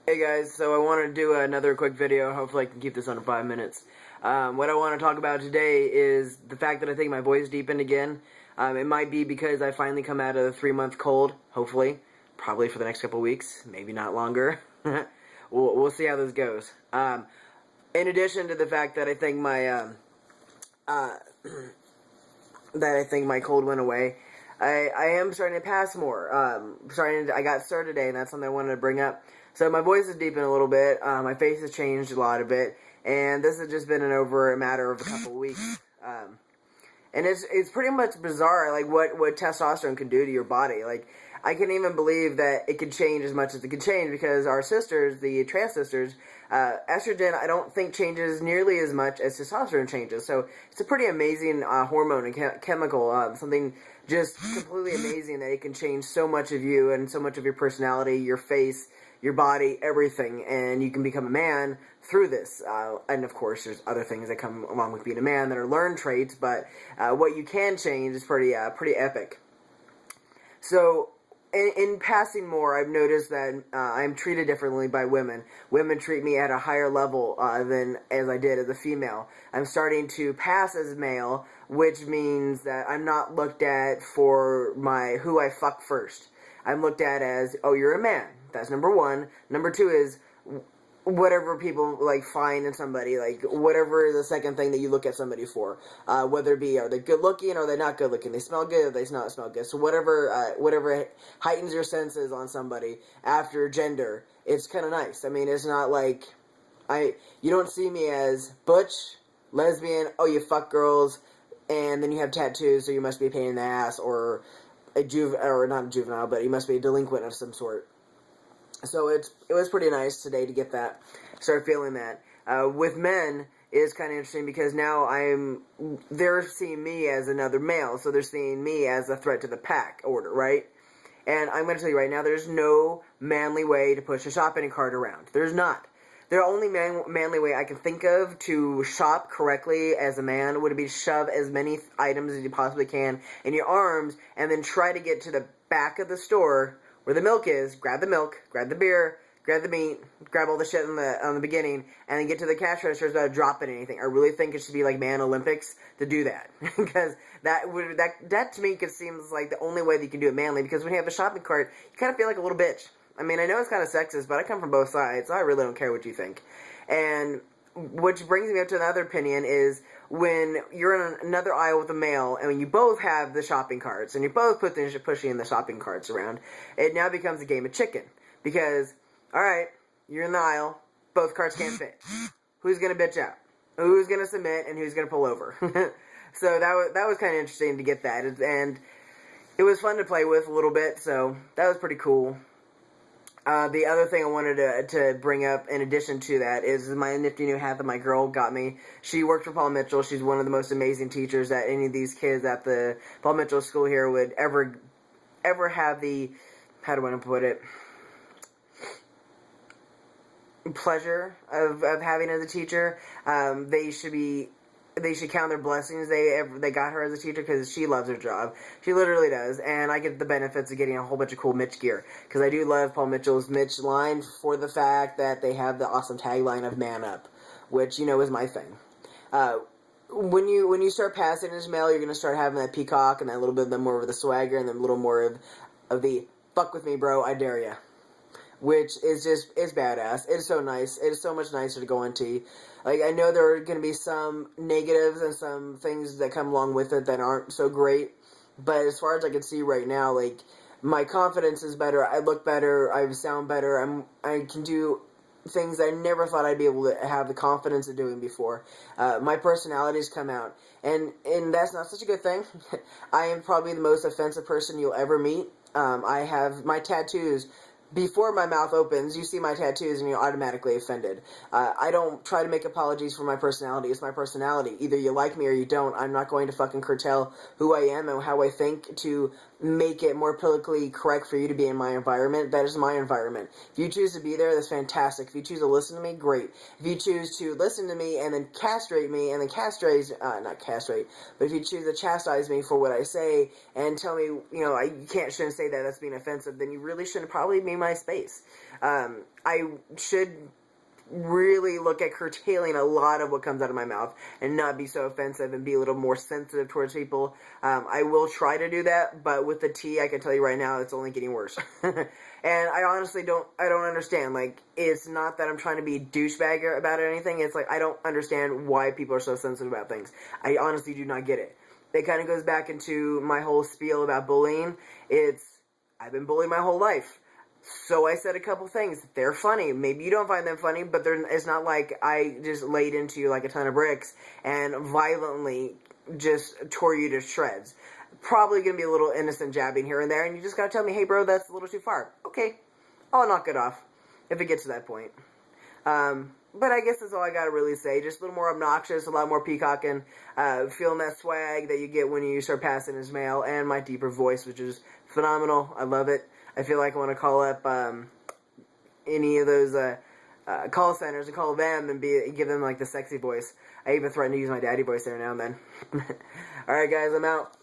Hey guys, so I want to do another quick video. Hopefully I can keep this under 5 minutes. What I want to talk about today is the fact that I think my voice deepened again. It might be because I finally come out of the 3-month cold, hopefully. Probably for the next couple weeks, maybe not longer. we'll see how this goes. In addition to the fact that I think my cold went away, I am starting to pass more. I got started today, and that's something I wanted to bring up. So my voice has deepened a little bit. My face has changed a lot of it, and this has just been over a matter of a couple weeks. And it's pretty much bizarre, like what testosterone can do to your body. Like, I can't even believe that it could change as much as it could change, because our sisters, the trans sisters, estrogen, I don't think changes nearly as much as testosterone changes. So it's a pretty amazing hormone and chemical, something just completely amazing that it can change so much of you and so much of your personality, your face, your body, everything, and you can become a man through this. And of course, there's other things that come along with being a man that are learned traits, but what you can change is pretty epic. So, in passing more, I've noticed that I'm treated differently by women. Women treat me at a higher level than as I did as a female. I'm starting to pass as male, which means that I'm not looked at for who I fuck first. I'm looked at as, oh, you're a man. That's number one. Number two is whatever people like find in somebody, like whatever the second thing that you look at somebody for, whether it be, are they good looking or are they not good looking, they smell good or they not smell good. So whatever heightens your senses on somebody after gender, it's kind of nice. I mean, it's not like you don't see me as butch, lesbian, oh, you fuck girls, and then you have tattoos, so you must be a pain in the ass, or or not a juvenile, but you must be a delinquent of some sort. So it was pretty nice today to get that, start feeling that. With men, it's kind of interesting because now they're seeing me as another male, so they're seeing me as a threat to the pack order, right? And I'm going to tell you right now, there's no manly way to push a shopping cart around. There's not. The only manly way I can think of to shop correctly as a man would be to shove as many items as you possibly can in your arms, and then try to get to the back of the store where the milk is, grab the milk, grab the beer, grab the meat, grab all the shit on the beginning, and then get to the cash register without dropping anything. I really think it should be like Man Olympics to do that, because that to me seems like the only way that you can do it manly. Because when you have a shopping cart, you kind of feel like a little bitch. I mean, I know it's kind of sexist, but I come from both sides, so I really don't care what you think. And which brings me up to another opinion is when you're in another aisle with a male, and when you both have the shopping carts, and you're both pushing the shopping carts around, it now becomes a game of chicken. Because, alright, you're in the aisle, both carts can't fit. Who's going to bitch out? Who's going to submit, and who's going to pull over? So that was kind of interesting to get that, and it was fun to play with a little bit, so that was pretty cool. The other thing I wanted to bring up in addition to that is my nifty new hat that my girl got me. She worked for Paul Mitchell. She's one of the most amazing teachers that any of these kids at the Paul Mitchell school here would ever have the, how do I put it, pleasure of having as a teacher. They should count their blessings they got her as a teacher, because she loves her job. She literally does, and I get the benefits of getting a whole bunch of cool Mitch gear, because I do love Paul Mitchell's Mitch line for the fact that they have the awesome tagline of "Man Up," which, you know, is my thing. When you start passing as male, you're going to start having that peacock and that little bit more of the swagger, and then a little more of the "fuck with me, bro, I dare ya," which is it's badass. It's so nice. It is so much nicer to go into. Like, I know there are going to be some negatives and some things that come along with it that aren't so great, but as far as I can see right now, like, my confidence is better, I look better, I sound better, I can do things I never thought I'd be able to have the confidence of doing before. My personality's come out, and that's not such a good thing. I am probably the most offensive person you'll ever meet. I have my tattoos. Before my mouth opens, you see my tattoos and you're automatically offended. I don't try to make apologies for my personality. It's my personality. Either you like me or you don't. I'm not going to fucking curtail who I am and how I think to make it more politically correct for you to be in my environment. That is my environment. If you choose to be there, that's fantastic. If you choose to listen to me, great. If you choose to listen to me and then castrate me and then not castrate, but if you choose to chastise me for what I say and tell me, you know, shouldn't say that, that's being offensive, then you really shouldn't probably be my space. I should really look at curtailing a lot of what comes out of my mouth and not be so offensive and be a little more sensitive towards people. I will try to do that, but with the tea, I can tell you right now, it's only getting worse. And I honestly don't understand. Like, it's not that I'm trying to be a douchebag about it or anything. It's like, I don't understand why people are so sensitive about things. I honestly do not get it. It kind of goes back into my whole spiel about bullying. I've been bullied my whole life. So I said a couple things. They're funny. Maybe you don't find them funny, but it's not like I just laid into you like a ton of bricks and violently just tore you to shreds. Probably going to be a little innocent jabbing here and there, and you just got to tell me, hey, bro, that's a little too far. Okay, I'll knock it off if it gets to that point. But I guess that's all I got to really say. Just a little more obnoxious, a lot more peacocking, feeling that swag that you get when you start passing as male, and my deeper voice, which is phenomenal. I love it. I feel like I want to call up any of those call centers and call them and give them like the sexy voice. I even threaten to use my daddy voice there now and then. Alright guys, I'm out.